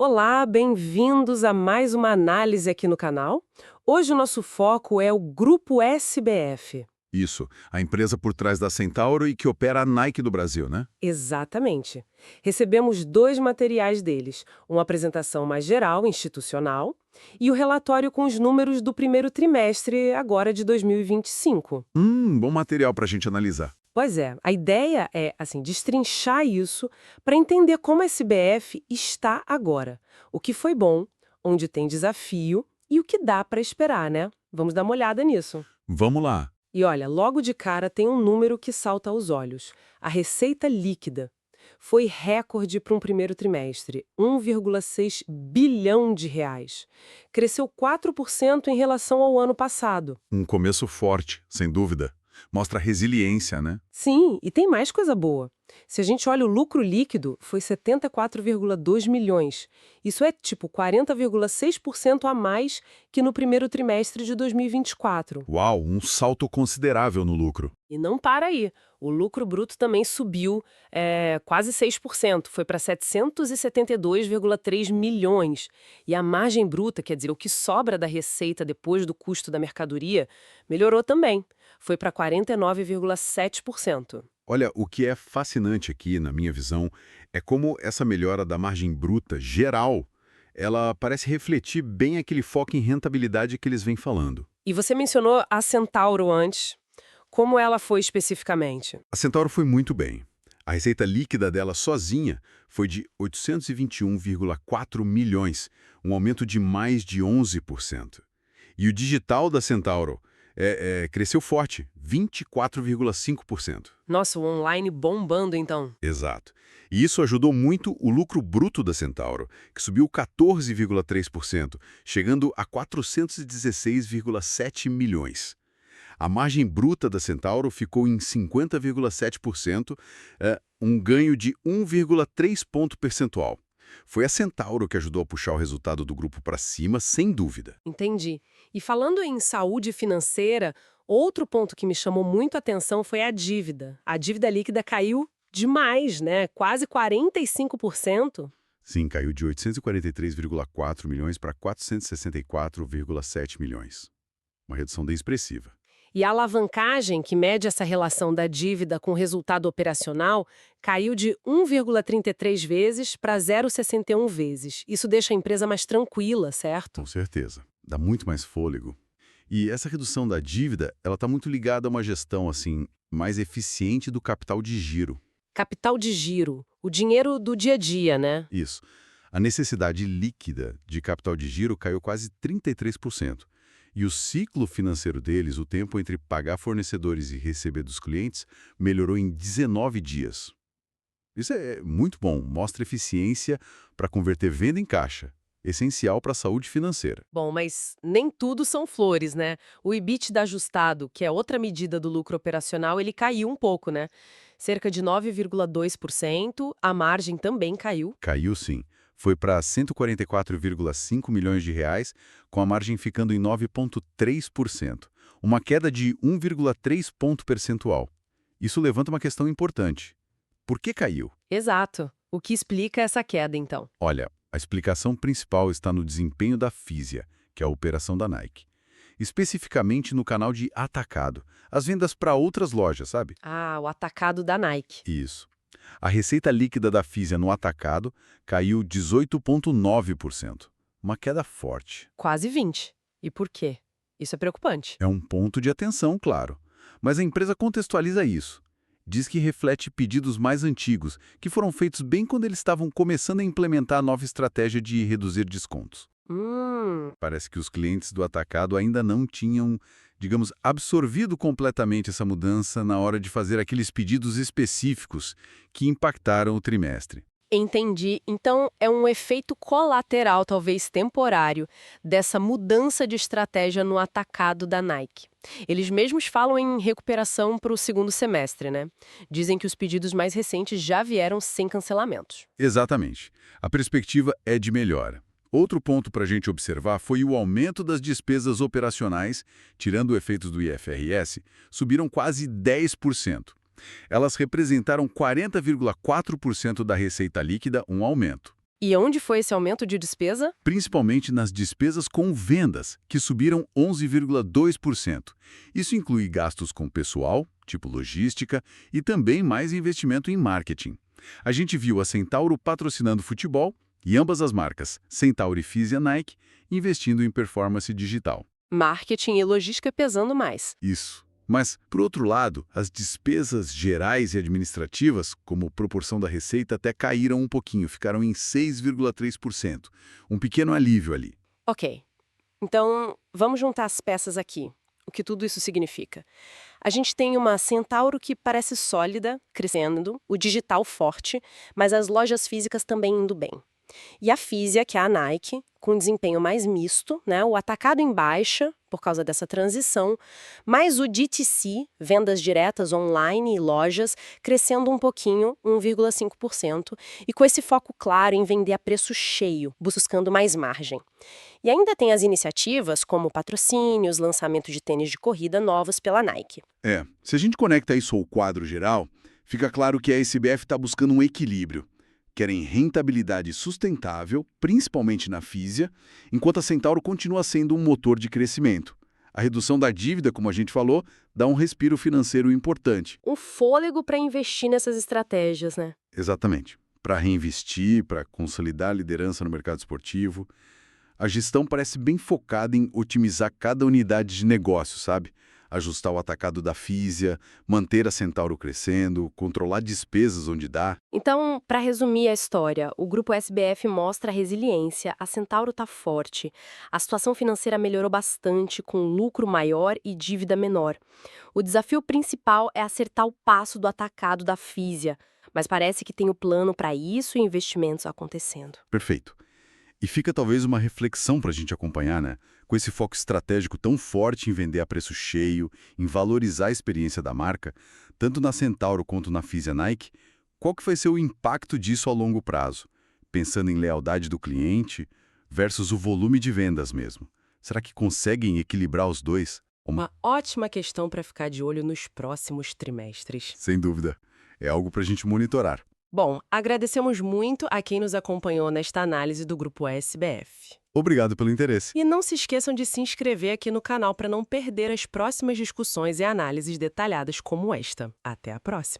Olá, bem-vindos a mais uma análise aqui no canal. Hoje o nosso foco é o Grupo SBF. Isso, a empresa por trás da Centauro e que opera a Nike do Brasil, né? Exatamente. Recebemos dois materiais deles, uma apresentação mais geral, institucional, e o relatório com os números do primeiro trimestre, agora de 2025. Bom material para a gente analisar. Pois é, a ideia é, assim, destrinchar isso para entender como a SBF está agora, o que foi bom, onde tem desafio e o que dá para esperar, né? Vamos dar uma olhada nisso. Vamos lá. E olha, logo de cara tem um número que salta aos olhos. A receita líquida foi recorde para um primeiro trimestre, 1,6 bilhão de reais. Cresceu 4% em relação ao ano passado. Um começo forte, sem dúvida. Mostra resiliência, né? Sim, e tem mais coisa boa. Se a gente olha o lucro líquido, foi 74,2 milhões. Isso é tipo 40,6% a mais que no primeiro trimestre de 2024. Uau, um salto considerável no lucro. E não para aí. O lucro bruto também subiu quase 6%, foi para 772,3 milhões. E a margem bruta, quer dizer, o que sobra da receita depois do custo da mercadoria, melhorou também. Foi para 49,7%. Olha, o que é fascinante aqui, na minha visão, é como essa melhora da margem bruta geral, ela parece refletir bem aquele foco em rentabilidade que eles vêm falando. E você mencionou a Centauro antes. Como ela foi especificamente? A Centauro foi muito bem. A receita líquida dela sozinha foi de 821,4 milhões, um aumento de mais de 11%. E o digital da Centauro cresceu forte, 24,5%. Nossa, o online bombando então. Exato. E isso ajudou muito o lucro bruto da Centauro, que subiu 14,3%, chegando a 416,7 milhões. A margem bruta da Centauro ficou em 50,7%, um ganho de 1,3 ponto percentual. Foi a Centauro que ajudou a puxar o resultado do grupo para cima, sem dúvida. Entendi. E falando em saúde financeira, outro ponto que me chamou muito a atenção foi a dívida. A dívida líquida caiu demais, né? Quase 45%. Sim, caiu de 843,4 milhões para 464,7 milhões. Uma redução bem expressiva. E a alavancagem, que mede essa relação da dívida com o resultado operacional, caiu de 1,33 vezes para 0,61 vezes. Isso deixa a empresa mais tranquila, certo? Com certeza. Dá muito mais fôlego. E essa redução da dívida, ela está muito ligada a uma gestão assim mais eficiente do capital de giro. Capital de giro, o dinheiro do dia a dia, né? Isso. A necessidade líquida de capital de giro caiu quase 33%. E o ciclo financeiro deles, o tempo entre pagar fornecedores e receber dos clientes, melhorou em 19 dias. Isso é muito bom, mostra eficiência para converter venda em caixa, essencial para a saúde financeira. Bom, mas nem tudo são flores, né? O EBITDA ajustado, que é outra medida do lucro operacional, ele caiu um pouco, né? Cerca de 9,2%, a margem também caiu. Caiu sim. Foi para 144,5 milhões de reais, com a margem ficando em 9,3%, uma queda de 1,3 ponto percentual. Isso levanta uma questão importante. Por que caiu? Exato. O que explica essa queda, então? Olha, a explicação principal está no desempenho da Fisia, que é a operação da Nike. Especificamente no canal de atacado, as vendas para outras lojas, sabe? Ah, o atacado da Nike. Isso. A receita líquida da Fisia no atacado caiu 18,9%. Uma queda forte. Quase 20. E por quê? Isso é preocupante. É um ponto de atenção, claro. Mas a empresa contextualiza isso. Diz que reflete pedidos mais antigos, que foram feitos bem quando eles estavam começando a implementar a nova estratégia de reduzir descontos. Parece que os clientes do atacado ainda não tinham, digamos, absorvido completamente essa mudança na hora de fazer aqueles pedidos específicos que impactaram o trimestre. Entendi. Então, é um efeito colateral, talvez temporário, dessa mudança de estratégia no atacado da Nike. Eles mesmos falam em recuperação para o segundo semestre, né? Dizem que os pedidos mais recentes já vieram sem cancelamentos. Exatamente. A perspectiva é de melhora. Outro ponto para a gente observar foi o aumento das despesas operacionais, tirando efeitos do IFRS, subiram quase 10%. Elas representaram 40,4% da receita líquida, um aumento. E onde foi esse aumento de despesa? Principalmente nas despesas com vendas, que subiram 11,2%. Isso inclui gastos com pessoal, tipo logística, e também mais investimento em marketing. A gente viu a Centauro patrocinando futebol e ambas as marcas, Centauro e Fisia Nike, investindo em performance digital. Marketing e logística pesando mais. Isso. Mas, por outro lado, as despesas gerais e administrativas, como proporção da receita, até caíram um pouquinho, ficaram em 6,3%. Um pequeno alívio ali. Ok. Então, vamos juntar as peças aqui. O que tudo isso significa? A gente tem uma Centauro que parece sólida, crescendo, o digital forte, mas as lojas físicas também indo bem. E a Fisia, que é a Nike, com desempenho mais misto, né? O atacado em baixa, por causa dessa transição, mas o DTC, vendas diretas online e lojas, crescendo um pouquinho, 1,5%, e com esse foco claro em vender a preço cheio, buscando mais margem. E ainda tem as iniciativas como patrocínios, lançamento de tênis de corrida novos pela Nike. Se a gente conecta isso ao quadro geral, fica claro que a SBF está buscando um equilíbrio. Querem rentabilidade sustentável, principalmente na Fisia, enquanto a Centauro continua sendo um motor de crescimento. A redução da dívida, como a gente falou, dá um respiro financeiro importante. Um fôlego para investir nessas estratégias, né? Exatamente. Para reinvestir, para consolidar a liderança no mercado esportivo. A gestão parece bem focada em otimizar cada unidade de negócio, sabe? Ajustar o atacado da Fisia, manter a Centauro crescendo, controlar despesas onde dá. Então, para resumir a história, o grupo SBF mostra resiliência, a Centauro está forte, a situação financeira melhorou bastante, com lucro maior e dívida menor. O desafio principal é acertar o passo do atacado da Fisia, mas parece que tem o plano para isso e investimentos acontecendo. Perfeito. E fica talvez uma reflexão para a gente acompanhar, né? Com esse foco estratégico tão forte em vender a preço cheio, em valorizar a experiência da marca, tanto na Centauro quanto na Fisia Nike, qual que vai ser o impacto disso a longo prazo? Pensando em lealdade do cliente versus o volume de vendas mesmo. Será que conseguem equilibrar os dois? Uma ótima questão para ficar de olho nos próximos trimestres. Sem dúvida. É algo para a gente monitorar. Bom, agradecemos muito a quem nos acompanhou nesta análise do Grupo SBF. Obrigado pelo interesse. E não se esqueçam de se inscrever aqui no canal para não perder as próximas discussões e análises detalhadas como esta. Até a próxima!